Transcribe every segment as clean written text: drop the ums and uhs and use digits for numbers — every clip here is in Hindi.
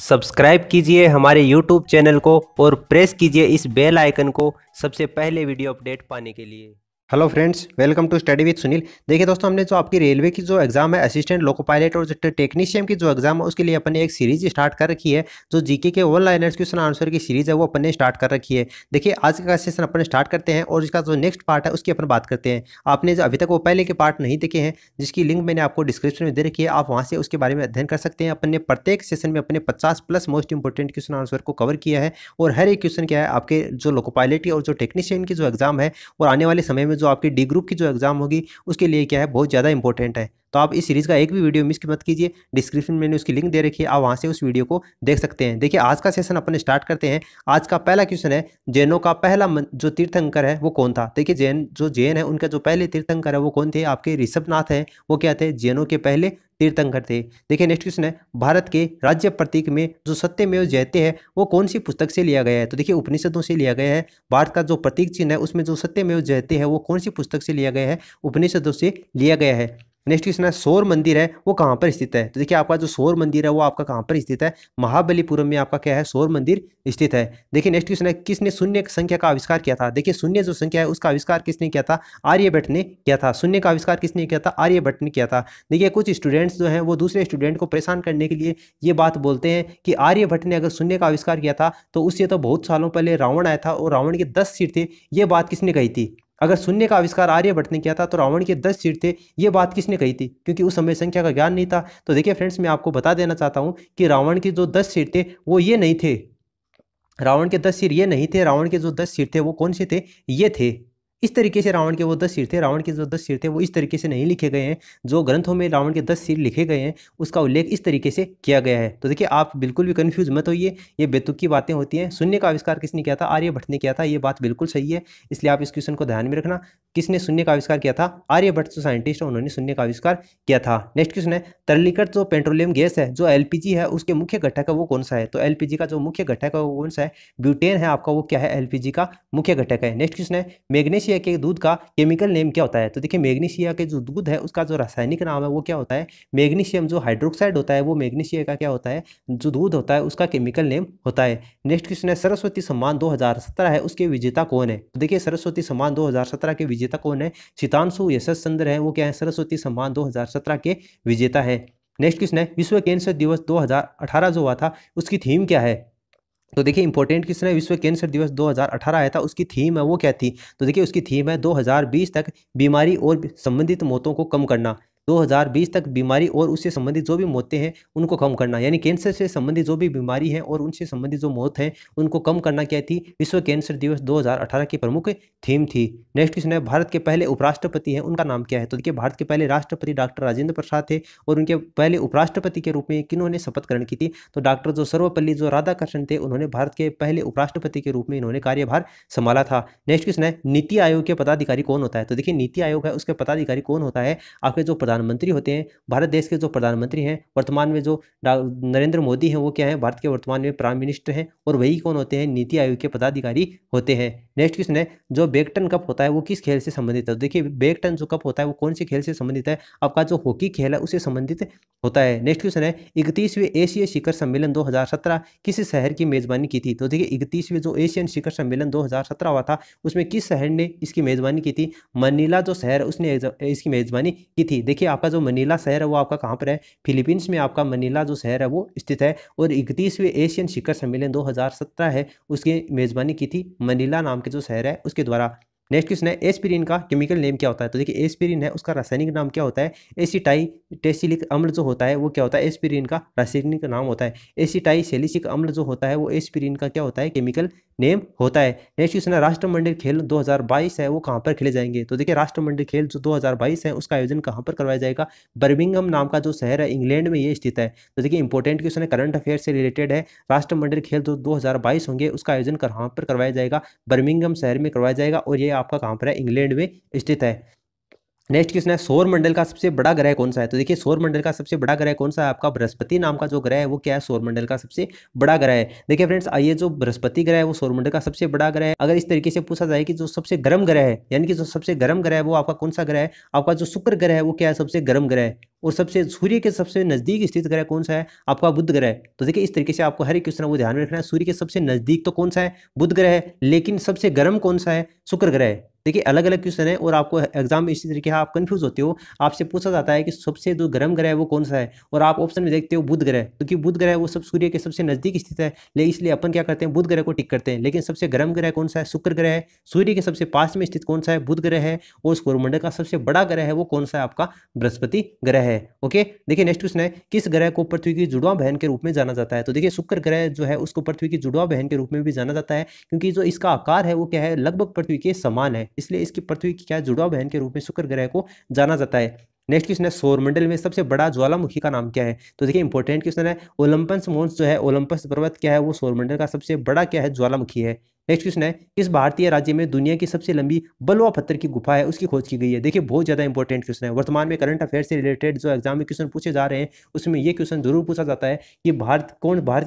सब्सक्राइब कीजिए हमारे YouTube चैनल को और प्रेस कीजिए इस बेल आइकन को सबसे पहले वीडियो अपडेट पाने के लिए। Hello friends, welcome to study with Sunil. देखिए दोस्तों, हमने जो आपकी रेलवे की जो एग्जाम है असिस्टेंट लोको पायलट और जो टेक्नीशियन की जो एग्जाम है उसके लिए अपन ने एक सीरीज स्टार्ट कर रखी है। जो जीके के ऑल लाइनर्स क्वेश्चन आंसर की सीरीज है वो अपन ने स्टार्ट कर रखी है। देखिए आज का सेशन अपन स्टार्ट करते हैं और इसका जो नेक्स्ट पार्ट है उसकी अपन बात करते हैं। आपने जो अभी तक वो पहले के पार्ट नहीं देखे हैं जिसकी लिंक मैंने आपको डिस्क्रिप्शन में दे रखी है, आप वहाँ से उसके बारे में अध्ययन कर सकते हैं। अपन ने प्रत्येक सेशन में अपने 50+ मोस्ट इंपोर्टेंट क्वेश्चन आंसर को कवर किया है और हर एक क्वेश्चन क्या है आपके जो लोको पायलट और जो टेक्नीशियन की जो एग्जाम है और आने वाले समय में जो आपकी डी ग्रुप की जो एग्जाम होगी उसके लिए क्या है बहुत ज़्यादा इंपॉर्टेंट है। तो आप इस सीरीज का एक भी वीडियो मिस मत कीजिए। डिस्क्रिप्शन में मैंने उसकी लिंक दे रखी है, आप वहां से उस वीडियो को देख सकते हैं। देखिए आज का सेशन अपन स्टार्ट करते हैं। आज का पहला क्वेश्चन है, जैनों का पहला जो तीर्थंकर है वो कौन था। देखिए जैन है उनका जो पहले तीर्थंकर है वो कौन थे, आपके ऋषभनाथ है। वो क्या थे, जैनों के पहले तीर्थंकर थे। देखिए नेक्स्ट क्वेश्चन है, भारत के राज्य प्रतीक में जो सत्यमेव जयते है वो कौन सी पुस्तक से लिया गया है। तो देखिए उपनिषदों से लिया गया है। भारत का जो प्रतीक चिन्ह है उसमें जो सत्यमेव जयते है वो कौन सी पुस्तक से लिया गया है, उपनिषदों से लिया गया है। नेक्स्ट क्वेश्चन है, सौर मंदिर है वो कहाँ पर स्थित है। तो देखिए आपका जो सौर मंदिर है वो आपका कहाँ पर स्थित है, महाबलीपुरम में आपका क्या है सौर मंदिर स्थित है। देखिए नेक्स्ट क्वेश्चन है, किसने शून्य संख्या का आविष्कार किया था। देखिए शून्य जो संख्या है उसका आविष्कार किसने किया था, आर्यभट्ट ने किया था। शून्य का आविष्कार किसने किया था, आर्यभट्ट ने किया था। देखिए कुछ स्टूडेंट्स जो हैं वो दूसरे स्टूडेंट को परेशान करने के लिए ये बात बोलते हैं कि आर्यभट्ट ने अगर शून्य का आविष्कार किया था तो उससे तो बहुत सालों पहले रावण आया था और रावण के 10 सिर थे। ये बात किसने कही थी। अगर शून्य का आविष्कार आर्यभट्ट ने किया था तो रावण के 10 सिर थे, ये बात किसने कही थी, क्योंकि उस समय संख्या का ज्ञान नहीं था। तो देखिए फ्रेंड्स, मैं आपको बता देना चाहता हूं कि रावण के जो 10 सिर थे वो ये नहीं थे। रावण के 10 सिर ये नहीं थे। रावण के जो 10 सिर थे वो कौन से थे, ये थे। इस तरीके से रावण के वो 10 सिर थे। रावण के जो 10 सिर थे वो इस तरीके से नहीं लिखे गए हैं। जो ग्रंथों में रावण के 10 सिर लिखे गए हैं उसका उल्लेख इस तरीके से किया गया है। तो देखिए आप बिल्कुल भी कंफ्यूज मत होइए, ये बेतुकी की बातें होती हैं। शून्य का आविष्कार किसने किया था, आर्यभट्ट ने किया था। ये बात बिल्कुल सही है, इसलिए आप इस क्वेश्चन को ध्यान में रखना। किसने शून्य का आविष्कार किया था, आर्यभट्ट जो साइंटिस्ट है उन्होंने शून्य का आविष्कार किया था। नेक्स्ट क्वेश्चन है, तरलीकृत जो पेट्रोलियम गैस है जो एलपीजी है उसके मुख्य घटक है वो कौन सा है। तो एलपीजी का जो मुख्य घटक है वो कौन सा है, ब्यूटेन है आपका, वो क्या है एलपीजी का मुख्य घटक है। नेक्स्ट क्वेश्चन है, मैग्नीशिया के दूध का केमिकल नेम क्या होता है। तो देखिए मैग्नीशिया के जो दूध है उसका जो रासायनिक नाम है वो क्या होता है, मैग्नीशियम जो हाइड्रोक्साइड होता है वो मैग्नीशिया का क्या होता है, जो दूध होता है उसका केमिकल नेम होता है। नेक्स्ट क्वेश्चन है, सरस्वती सम्मान 2017 है उसके विजेता कौन है। तो देखिए सरस्वती सम्मान 2017 के विजेता कौन है, सितांशु यशस चंद्र है, वो क्या है सरस्वती सम्मान 2017 के विजेता है। नेक्स्ट क्वेश्चन है, विश्व कैंसर दिवस 2018 जो हुआ था उसकी थीम क्या है। तो देखिए इंपॉर्टेंट क्वेश्चन है, विश्व कैंसर दिवस 2018 आया था उसकी थीम है वो क्या थी। तो देखिए उसकी थीम है 2020 तक बीमारी और संबंधित मौतों को कम करना। 2020 तक बीमारी और उससे संबंधित जो भी मौतें हैं उनको कम करना, यानी कैंसर से संबंधित जो भी बीमारी है और उनसे संबंधित जो मौत है उनको कम करना क्या थी, विश्व कैंसर दिवस 2018 की प्रमुख थीम थी। नेक्स्ट क्वेश्चन है, भारत के पहले उपराष्ट्रपति हैं उनका नाम क्या है। तो देखिए भारत के पहले राष्ट्रपति डॉक्टर राजेंद्र प्रसाद थे और उनके पहले उपराष्ट्रपति के रूप में किन्होंने शपथ ग्रहण की थी, तो डॉक्टर जो सर्वपल्ली जो राधाकृष्णन थे उन्होंने भारत के पहले उपराष्ट्रपति के रूप में इन्होंने कार्यभार संभाला था। नेक्स्ट क्वेश्चन है, नीति आयोग के पदाधिकारी कौन होता है। तो देखिए नीति आयोग है उसके पदाधिकारी कौन होता है, आपके जो प्रधानमंत्री होते हैं, भारत देश के जो प्रधानमंत्री हैं वर्तमान में जो नरेंद्र मोदी हैं वो क्या है भारत के वर्तमान में प्राइम मिनिस्टर हैं और वही कौन होते हैं, नीति आयोग के पदाधिकारी होते हैं। नेक्स्ट क्वेश्चन है, जो बैडमिंटन कप होता है वो किस खेल से संबंधित है। तो देखिए बैडमिंटन जो कप होता है वो कौन से खेल से संबंधित है, आपका जो हॉकी खेल है उससे संबंधित होता है। नेक्स्ट क्वेश्चन है, 31वें एशिया शिखर सम्मेलन 2017 किस शहर की मेजबानी की थी। तो देखिए 31वें जो एशियन शिखर सम्मेलन 2017 हुआ था उसमें किस शहर ने इसकी मेजबानी की थी, मनीला जो शहर है उसने इसकी मेजबानी की थी। देखिए आपका जो मनीला शहर है वो आपका कहाँ पर है, फिलीपींस में आपका मनीला जो शहर है वो स्थित है और 31वें एशियन शिखर सम्मेलन 2017 है उसकी मेजबानी की थी मनीला नाम के जो शहर है उसके द्वारा। नेक्स्ट क्वेश्चन है, एस्पिरिन का केमिकल नेम क्या होता है। तो देखिए एस्पिरिन है उसका रासायनिक नाम क्या होता है, एसिटाइटेसिलिक अम्ल जो होता है वो क्या होता है, एस्पिरिन का रासायनिक नाम होता है। एसिटाइसेलिसिक अम्ल जो होता है वो एस्पिरिन का क्या होता है, केमिकल नेम होता है। नेक्स्ट क्वेश्चन है, राष्ट्रमंडल खेल 2022 है वो कहाँ पर खेले जाएंगे। तो देखिए राष्ट्रमंडल खेल जो 2022 है उसका आयोजन कहाँ पर करवाया जाएगा, बर्मिंघम नाम का जो शहर है इंग्लैंड में ये स्थित है। तो देखिए इंपॉर्टेंट क्वेश्चन है, करंट अफेयर से रिलेटेड है। राष्ट्रमंडल खेल जो 2022 होंगे उसका आयोजन कहाँ पर करवाया जाएगा, बर्मिंघम शहर में करवाया जाएगा और ये आपका कहाँ पर है, इंग्लैंड में स्थित है। नेक्स्ट क्वेश्चन है सौर मंडल का सबसे बड़ा ग्रह कौन सा है। तो देखिए सौर मंडल का सबसे बड़ा ग्रह कौन सा है, आपका बृहस्पति नाम का जो ग्रह है वो क्या है, सौर मंडल का सबसे बड़ा ग्रह है। देखिए फ्रेंड्स, आइए जो बृहस्पति ग्रह है वो सौर मंडल का सबसे बड़ा ग्रह है। अगर इस तरीके से पूछा जाए कि जो सबसे गर्म ग्रह है, यानी कि जो सबसे गर्म ग्रह है वो आपका कौन सा ग्रह है, आपका जो शुक्र ग्रह है वो क्या है, सबसे गर्म ग्रह है। और सबसे सूर्य के सबसे नजदीक स्थित ग्रह कौन सा है, आपका बुध ग्रह है। तो देखिए इस तरीके से आपको हर एक क्वेश्चन वो ध्यान में रखना है। सूर्य के सबसे नजदीक तो कौन सा है, बुध ग्रह है, लेकिन सबसे गर्म कौन सा है, शुक्र ग्रह है। देखिए अलग अलग क्वेश्चन है और आपको एग्जाम में इसी तरीके से आप कंफ्यूज होते हो। आपसे पूछा जाता है कि सबसे जो गर्म ग्रह है वो कौन सा है, और आप ऑप्शन में देखते हो बुध ग्रह, क्योंकि बुध ग्रह वो सब सूर्य के सबसे नजदीक स्थित है, ले इसलिए अपन क्या करते हैं, बुध ग्रह को टिक करते हैं। लेकिन सबसे गर्म ग्रह कौन सा है, शुक्र ग्रह है। सूर्य के सबसे पास में स्थित कौन सा है, बुध ग्रह है। और सौरमंडल का सबसे बड़ा ग्रह है वो कौन सा है, आपका बृहस्पति ग्रह है। ओके, देखिए नेक्स्ट क्वेश्चन है, किस ग्रह को पृथ्वी की जुड़वा बहन के रूप में जाना जाता है। तो देखिए शुक्र ग्रह जो है उसको पृथ्वी की जुड़वा बहन के रूप में भी जाना जाता है, क्योंकि जो इसका आकार है वो क्या है, लगभग पृथ्वी के समान है, इसलिए इसकी पृथ्वी की क्या जुड़वा बहन के रूप में शुक्र ग्रह को जाना जाता है। नेक्स्ट क्वेश्चन है, सौरमंडल में सबसे बड़ा ज्वालामुखी का नाम क्या है। तो देखिए इंपॉर्टेंट क्वेश्चन है, ओलंपस मॉन्स जो है, ओलंपस पर्वत क्या है, वो सौरमंडल का सबसे बड़ा क्या है, ज्वालामुखी है। नेक्स्ट क्वेश्चन है, किस भारतीय राज्य में दुनिया की सबसे लंबी बलुआ पत्थर की गुफा है उसकी खोज की गई है। देखिए बहुत ज्यादा इंपॉर्टेंट क्वेश्चन है, वर्तमान में करंट अफेयर से रिलेटेड जो एग्जाम में क्वेश्चन पूछे जा रहे हैं उसमें ये क्वेश्चन जरूर पूछा जाता है कि भारत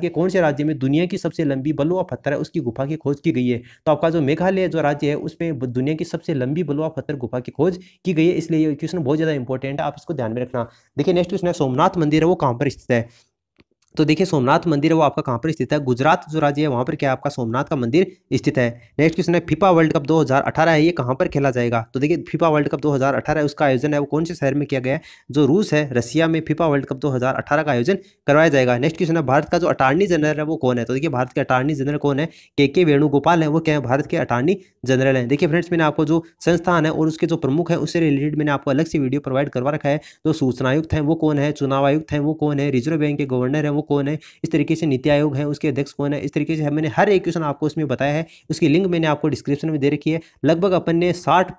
के कौन से राज्य में दुनिया की सबसे लंबी बलुआ पत्थर है उसकी गुफा की खोज की गई है। तो आपका जो मेघालय जो राज्य है उसमें दुनिया की सबसे लंबी बलुआ पत्थर गुफा की खोज की गई है, इसलिए ये क्वेश्चन बहुत ज्यादा इंपॉर्टेंट है, आप इसको ध्यान में रखना। देखिए नेक्स्ट क्वेश्चन है, सोमनाथ मंदिर है वो कहाँ पर स्थित है। तो देखिए सोमनाथ मंदिर है वो आपका कहाँ पर स्थित है, गुजरात जो राज्य है वहाँ पर क्या है, आपका सोमनाथ का मंदिर स्थित है। नेक्स्ट क्वेश्चन है, फीफा वर्ल्ड कप 2018 है ये कहाँ पर खेला जाएगा। तो देखिए फीफा वर्ल्ड कप 2018 है उसका आयोजन है वो कौन से शहर में किया गया है, जो रूस है, रसिया में फीफा वर्ल्ड कप 2018 का आयोजन करवाया जाएगा। नेक्स्ट क्वेश्चन है, भारत का जो अटॉर्नी जनरल है वो कौन है। तो देखिए भारत के अटॉर्नी जनरल कौन है, के वेणुगोपाल है, वो क्या है, भारत के अटॉर्नी जनरल है। देखिए फ्रेंड्स, मैंने आपको जो संस्थान है और उसके जो प्रमुख है उससे रिलेटेड मैंने आपको अलग से वीडियो प्रोवाइड करवा रखा है। जो सूचना आयुक्त है वो कौन है, चुनाव आयुक्त है वो कौन है, रिजर्व बैंक के गवर्नर है वो कौन है, इस तरीके से नीति आयोग है उसके अध्यक्ष कौन है, इस तरीके से मैंने हर एक क्वेश्चन आपको इसमें बताया है। उसकी लिंक मैंने आपको डिस्क्रिप्शन में दे रखी है। लगभग अपन ने 60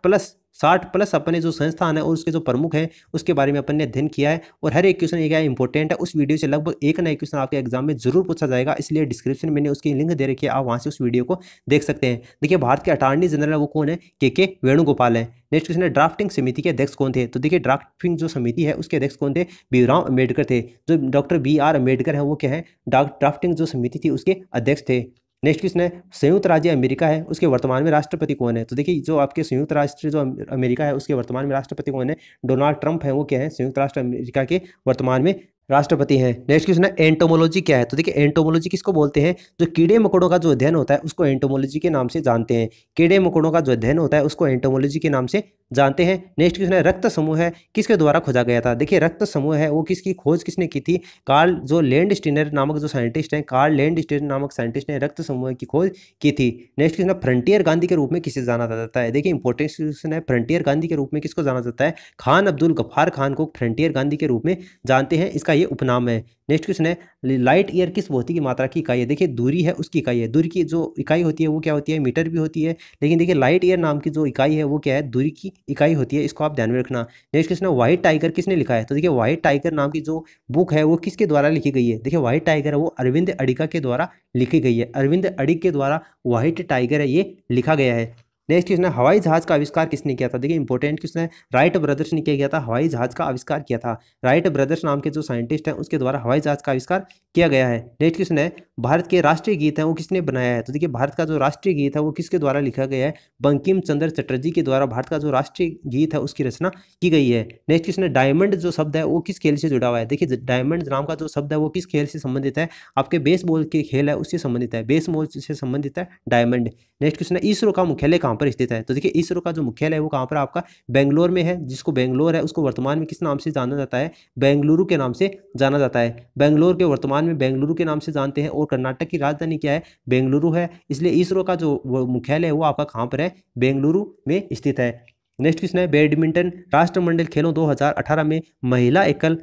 प्लस अपने जो संस्थान है और उसके जो प्रमुख है उसके बारे में अपन ने अध्ययन किया है, और हर एक क्वेश्चन ये क्या इंपॉर्टेंट है, उस वीडियो से लगभग एक ना एक क्वेश्चन आपके एग्जाम में जरूर पूछा जाएगा, इसलिए डिस्क्रिप्शन में मैंने उसकी लिंक दे रखी है, आप वहां से उस वीडियो को देख सकते हैं। देखिए भारत के अटॉर्नी जनरल वो कौन है, के वेणुगोपाल है। नेक्स्ट क्वेश्चन है, ड्राफ्टिंग समिति के अध्यक्ष कौन थे। तो देखिए ड्राफ्टिंग जो समिति है उसके अध्यक्ष कौन थे, भीमराव अम्बेडकर थे। जो डॉक्टर BR अम्बेडकर है वो क्या है, ड्राफ्टिंग जो समिति थी उसके अध्यक्ष थे। नेक्स्ट क्वेश्चन है, संयुक्त राज्य अमेरिका है उसके वर्तमान में राष्ट्रपति कौन है। तो देखिए जो आपके संयुक्त राष्ट्र जो अमेरिका है उसके वर्तमान में राष्ट्रपति कौन है, डोनाल्ड ट्रंप है, वो क्या है, संयुक्त राष्ट्र अमेरिका के वर्तमान में राष्ट्रपति हैं। नेक्स्ट क्वेश्चन है, एंटोमोलॉजी क्या है। तो देखिए एंटोमोलॉजी किसको बोलते हैं, जो कीड़े मकोड़ों का जो अध्ययन होता है उसको एंटोमोलॉजी के नाम से जानते हैं। कीड़े मकोड़ों का जो अध्ययन होता है उसको एंटोमोलॉजी के नाम से जानते हैं। नेक्स्ट क्वेश्चन है, रक्त समूह है किसके द्वारा खोजा गया था। देखिए रक्त समूह है वो किसकी खोज किसने की थी, कार्ल जो लैंडस्टीनर नामक जो साइंटिस्ट हैं, कार्ल लैंडस्टीनर नामक साइंटिस्ट ने रक्त समूह की खोज की थी। नेक्स्ट क्वेश्चन है, फ्रंटियर गांधी के रूप में किसे जाना जाता है। देखिए इंपॉर्टेंट क्वेश्चन है, फ्रंटियर गांधी के रूप में किसको जाना जाता है, खान अब्दुल गफ्फार खान को फ्रंटियर गांधी के रूप में जानते हैं, इसका ये उपनाम है। नेक्स्ट क्वेश्चन है, लाइट ईयर किस भौतिक मात्रा की इकाई है। देखिए दूरी है उसकी इकाई है, दूरी की जो इकाई होती है वो क्या होती है, मीटर भी होती है, लेकिन देखिए लाइट ईयर नाम की जो इकाई है वो क्या है, दूरी की इकाई होती है, इसको आप ध्यान में रखना। नेक्स्ट क्वेश्चन है, व्हाइट टाइगर किसने लिखा है। तो देखिए व्हाइट टाइगर नाम की जो बुक है वो किसके द्वारा लिखी गई है। देखिए व्हाइट टाइगर है वो अरविंद अडिगा के द्वारा लिखी गई है, अरविंद अडिग के द्वारा व्हाइट टाइगर है ये लिखा गया है। नेक्स्ट क्वेश्चन है, हवाई जहाज का आविष्कार किसने किया था। देखिए इंपॉर्टेंट क्वेश्चन है, राइट ब्रदर्स ने किया गया था, हवाई जहाज का आविष्कार किया था। राइट ब्रदर्स नाम के जो साइंटिस्ट हैं उसके द्वारा हवाई जहाज का आविष्कार किया गया है। नेक्स्ट क्वेश्चन है, भारत के राष्ट्रीय गीत है वो किसने बनाया है। तो देखिए भारत का जो राष्ट्रीय गीत है वो किसके द्वारा लिखा गया है, बंकिम चंद्र चटर्जी के द्वारा भारत का जो राष्ट्रीय गीत है उसकी रचना की गई है। नेक्स्ट क्वेश्चन है, डायमंड जो शब्द है वो किस खेल से जुड़ा हुआ है। देखिए डायमंड नाम का जो शब्द है वो किस खेल से संबंधित है, आपके बेसबॉल के खेल है उससे संबंधित है, बेसबॉल से संबंधित है डायमंड। नेक्स्ट क्वेश्चन है, इसरो का मुख्यालय कहाँ पर स्थित है। तो देखिए इसरो का जो मुख्यालय है वो कहाँ पर आपका बेंगलोर में है, जिसको बेंगलोर है उसको वर्तमान में किस नाम से जाना जाता है, बेंगलुरु के नाम से जाना जाता है। बेंगलोर के वर्तमान में बेंगलुरु के नाम से जानते हैं, और कर्नाटक की राजधानी क्या है, बेंगलुरु है, इसलिए इसरो का जो मुख्यालय है वो आपका कहाँ पर है, बेंगलुरु में स्थित है। नेक्स्ट क्वेश्चन है, बैडमिंटन राष्ट्रमंडल खेलों 2018 में महिला एकल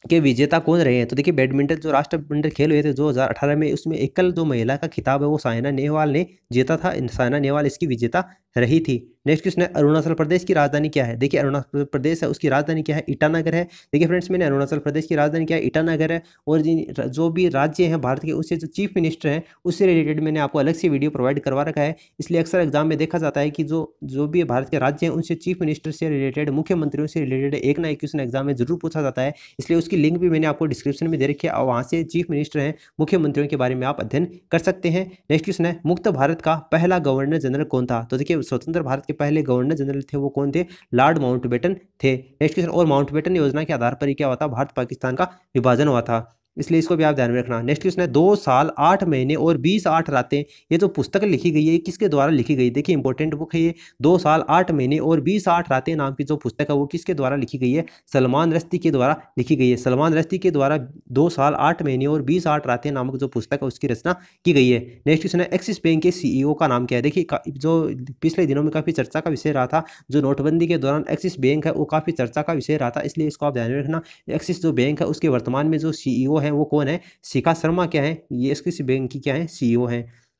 के विजेता कौन रहे हैं। तो देखिए बैडमिंटन जो राष्ट्रमंडल खेल हुए थे 2018 में, उसमें एकल जो महिला का खिताब है वो साइना नेहवाल ने जीता था, साइना नेहवाल इसकी विजेता रही थी। नेक्स्ट क्वेश्चन है अरुणाचल प्रदेश की राजधानी क्या है। देखिए अरुणाचल प्रदेश है उसकी राजधानी क्या है, ईटानगर है। देखिए फ्रेंड्स मैंने अरुणाचल प्रदेश की राजधानी क्या है, ईटानगर है। और जो भी राज्य हैं भारत के उससे जो चीफ मिनिस्टर हैं उससे रिलेटेड मैंने आपको अलग से वीडियो प्रोवाइड करवा रखा है। इसलिए अक्सर एग्जाम में देखा जाता है कि जो भी भारत के राज्य हैं उनसे चीफ मिनिस्टर से रिलेटेड, मुख्यमंत्रियों से रिलेटेड एक ना एक क्वेश्चन एग्जाम में जरूर पूछा जाता है। इसलिए उसकी लिंक भी मैंने आपको डिस्क्रिप्शन में दे रखी है और वहाँ से चीफ मिनिस्टर हैं, मुख्यमंत्रियों के बारे में आप अध्ययन कर सकते हैं। नेक्स्ट क्वेश्चन है मुक्त भारत का पहला गवर्नर जनरल कौन था। तो देखिए स्वतंत्र भारत के पहले गवर्नर जनरल थे वो कौन थे, लॉर्ड माउंटबेटन थे। नेक्स्ट क्वेश्चन और माउंटबेटन योजना के आधार पर ही क्या हुआ था, भारत पाकिस्तान का विभाजन हुआ था। इसलिए इसको भी आप ध्यान में रखना। नेक्स्ट क्वेश्चन है 2 साल 8 महीने और 20 8 रातें, ये जो पुस्तक लिखी गई है किसके द्वारा लिखी गई। देखिए इंपॉर्टेंट बुक है ये, 2 साल 8 महीने और 20 8 रातें नाम की जो पुस्तक है वो किसके द्वारा लिखी गई है, सलमान रश्दी के द्वारा लिखी गई है। सलमान रश्दी के द्वारा 2 साल 8 महीने और 20 8 रातें नामक जो पुस्तक है उसकी रचना की गई है। नेक्स्ट क्वेश्चन है एक्सिस बैंक के सीईओ का नाम क्या है। देखिए जो पिछले दिनों में काफी चर्चा का विषय रहा था, जो नोटबंदी के दौरान एक्सिस बैंक है वो काफी चर्चा का विषय रहा था, इसलिए इसको आप ध्यान में रखना। एक्सिस जो बैंक है उसके वर्तमान में जो सीईओ है वो कौन है, शिखा शर्मा क्या है, ये इसकी बैंक की क्या है, सीईओ है।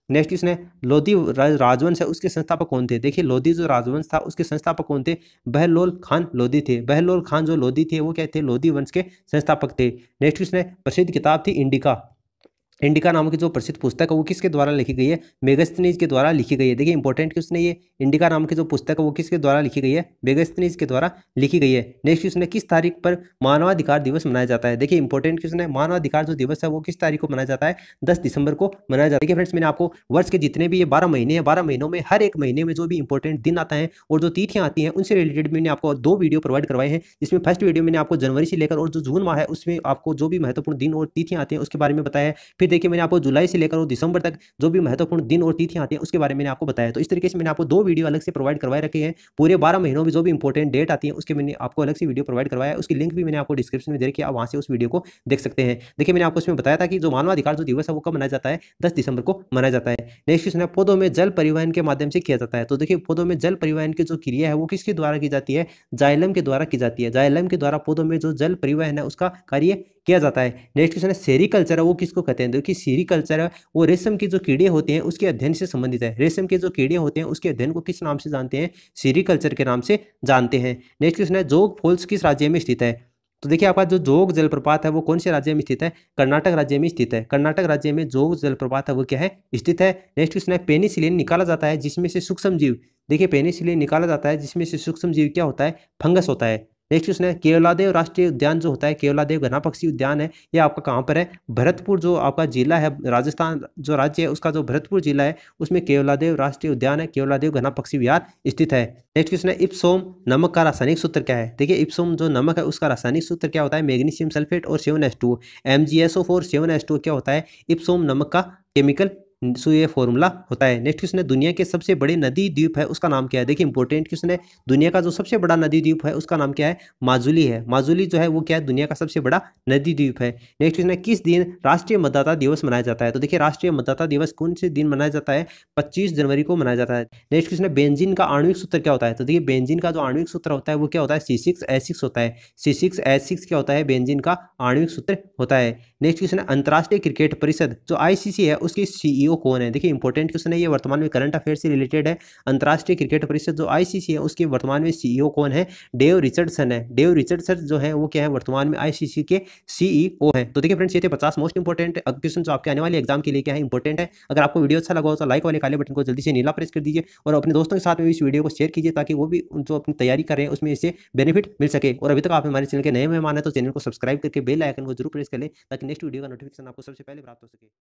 नेक्स्ट क्वेश्चन है लोधी राजवंश है उसके संस्थापक कौन थे। देखिए लोधी जो राजवंश था उसके संस्थापक कौन थे, बहलोल खान लोधी थे। बहलोल खान जो लोधी थे वो क्या थे, लोधी वंश के संस्थापक थे। नेक्स्ट क्वेश्चन है प्रसिद्ध किताब थी इंडिका। इंडिका नाम की जो प्रसिद्ध पुस्तक है वो किसके द्वारा लिखी गई है, मेगास्थनीज के द्वारा लिखी गई है। देखिए इंपॉर्टेंट क्वेश्चन है ये, इंडिका नाम की जो पुस्तक है वो किसके द्वारा लिखी गई है, मेगास्थनीज के द्वारा लिखी गई है। नेक्स्ट क्वेश्चन है किस तारीख पर मानवाधिकार दिवस मनाया जाता है। देखिए इंपॉर्टेंट क्वेश्चन है, मानवाधिकार जो दिवस है वो किस तारीख को मनाया जाता है, 10 दिसंबर को मनाया जाता है। देखिए फ्रेंड्स मैंने आपको वर्ष के जितने भी ये 12 महीने हैं, 12 महीनों में हर एक महीने में जो भी इंपॉर्टेंट दिन आता है और जो तिथियां आती हैं उनसे रिलेटेड मैंने आपको 2 वीडियो प्रोवाइड करवाए हैं। जिसमें फर्स्ट वीडियो मैंने आपको जनवरी से लेकर और जो जून माह है उसमें आपको जो भी महत्वपूर्ण दिन और तिथियां आती हैं उसके बारे में बताया है। फिर देखिए मैंने आपको जुलाई से लेकर और दिसंबर तक जो भी महत्वपूर्ण दिन और तिथियां आती हैं उसके बारे में मैंने आपको बताया। तो इस तरीके से मैंने आपको 2 वीडियो अलग से प्रोवाइड करवाए रखे हैं। पूरे 12 महीनों में जो भी इंपॉर्टेंट डेट आती है उसके मैंने आपको अलग से वीडियो प्रोवाइड करवाया है। उसकी लिंक भी मैंने आपको डिस्क्रिप्शन में दे रखी है, आप वहां से उस वीडियो को देख सकते हैं। देखिए मैंने आपको उसमें बताया था कि जो मानवाधिकार जो दिवस है वो कब मनाया जाता है, 10 दिसंबर को मनाया जाता है। नेक्स्ट क्वेश्चन है पौधों में जल परिवहन के माध्यम से किया जाता है। तो देखिए पौधों में जल परिवहन की जो क्रिया है वो किसके द्वारा की जाती है, जाइलम के द्वारा की जाती है। जाइलम के द्वारा पौधों में जो जल परिवहन है उसका कार्य किया जाता है। नेक्स्ट क्वेश्चन है सेरीकल्चर है वो किसको कहते हैं। देखिए सेरीकल्चर है वो रेशम के जो कीड़े होते हैं उसके अध्ययन से संबंधित है। रेशम के जो कीड़े होते हैं उसके अध्ययन को किस नाम से जानते हैं, सेरीकल्चर के नाम से जानते हैं। नेक्स्ट क्वेश्चन है जोग फॉल्स किस राज्य में स्थित है। तो देखिए आपका जो जोग जलप्रपात है वो कौन से राज्य में स्थित है, कर्नाटक राज्य में स्थित है। कर्नाटक राज्य में जोग जलप्रपात है वो क्या है, स्थित है। नेक्स्ट क्वेश्चन है पेनिसिलिन निकाला जाता है जिसमें से सूक्ष्म जीव, देखिए पेनिसिलिन निकाला जाता है जिसमें से सूक्ष्म जीव क्या होता है, फंगस होता है। नेक्स्ट क्वेश्चन है केवलादेव राष्ट्रीय उद्यान जो होता है, केवलादेव घना पक्षी उद्यान है, ये आपका कहाँ पर है, भरतपुर जो आपका जिला है, राजस्थान जो राज्य है उसका जो भरतपुर जिला है उसमें केवलादेव राष्ट्रीय उद्यान है, केवलादेव घना पक्षी विहार स्थित है। नेक्स्ट क्वेश्चन है इप्सोम नमक का रासायनिक सूत्र क्या है। देखिए इप्सोम जो नमक है उसका रासायनिक सूत्र क्या होता है, मैग्नीशियम सल्फेट और 7H2, MgSO4 7H2 क्या होता है, इप्सोम नमक का केमिकल सो ये फॉर्मूला होता है। नेक्स्ट क्वेश्चन है दुनिया के सबसे बड़े नदी द्वीप है उसका नाम क्या है। देखिए इंपॉर्टेंट क्वेश्चन है, दुनिया का जो सबसे बड़ा नदी द्वीप है उसका नाम क्या है, माजुली है। माजुली जो है वो क्या है, दुनिया का सबसे बड़ा नदी द्वीप है। नेक्स्ट क्वेश्चन है किस दिन राष्ट्रीय मतदाता दिवस मनाया जाता है। तो देखिए राष्ट्रीय मतदाता दिवस कौन से दिन मनाया जाता है, 25 जनवरी को मनाया जाता है। नेक्स्ट क्वेश्चन है बेंजीन का आणविक सूत्र क्या होता है। तो देखिए बेंजीन का जो आणविक सूत्र होता है वो क्या होता है, C6H6 होता है। C6H6 क्या होता है, बेंजीन का आणविक सूत्र होता है। नेक्स्ट क्वेश्चन है अंतर्राष्ट्रीय क्रिकेट परिषद जो ICC है उसके सीईओ कौन है। देखिए इंपॉर्टेंट क्वेश्चन है, ये वर्तमान में करंट अफेयर से रिलेटेड है। अंतर्राष्ट्रीय क्रिकेट परिषद जो ICC है उसके वर्तमान में सीईओ कौन है, डेव रिचर्डसन है। डेव रिचर्डसन जो है वो क्या है, वर्तमान में ICC के सीईओ है। तो देखिए फ्रेंड्स ये थे 50 मोस्ट इंपॉर्टेंट क्वेश्चन जो आपके आने वाले एग्जाम के लिए क्या है, इंपॉर्टेंट है। अगर आपको वीडियो अच्छा लगा हो तो लाइक वाले काले बटन को जल्दी से नीला प्रेस कर दीजिए और अपने दोस्तों के साथ में इस वीडियो को शेयर कीजिए ताकि वो भी जो अपनी तैयारी कर रहे हैं उसमें इससे बेनिफिट मिल सके। और अभी तक आप हमारे चैनल के नए मेहमान है तो चैनल को सब्सक्राइब करके बेल आइकन को जरूर प्रेस कर लें ताकि नेक्स्ट वीडियो का नोटिफिकेशन आपको सबसे पहले प्राप्त हो सके।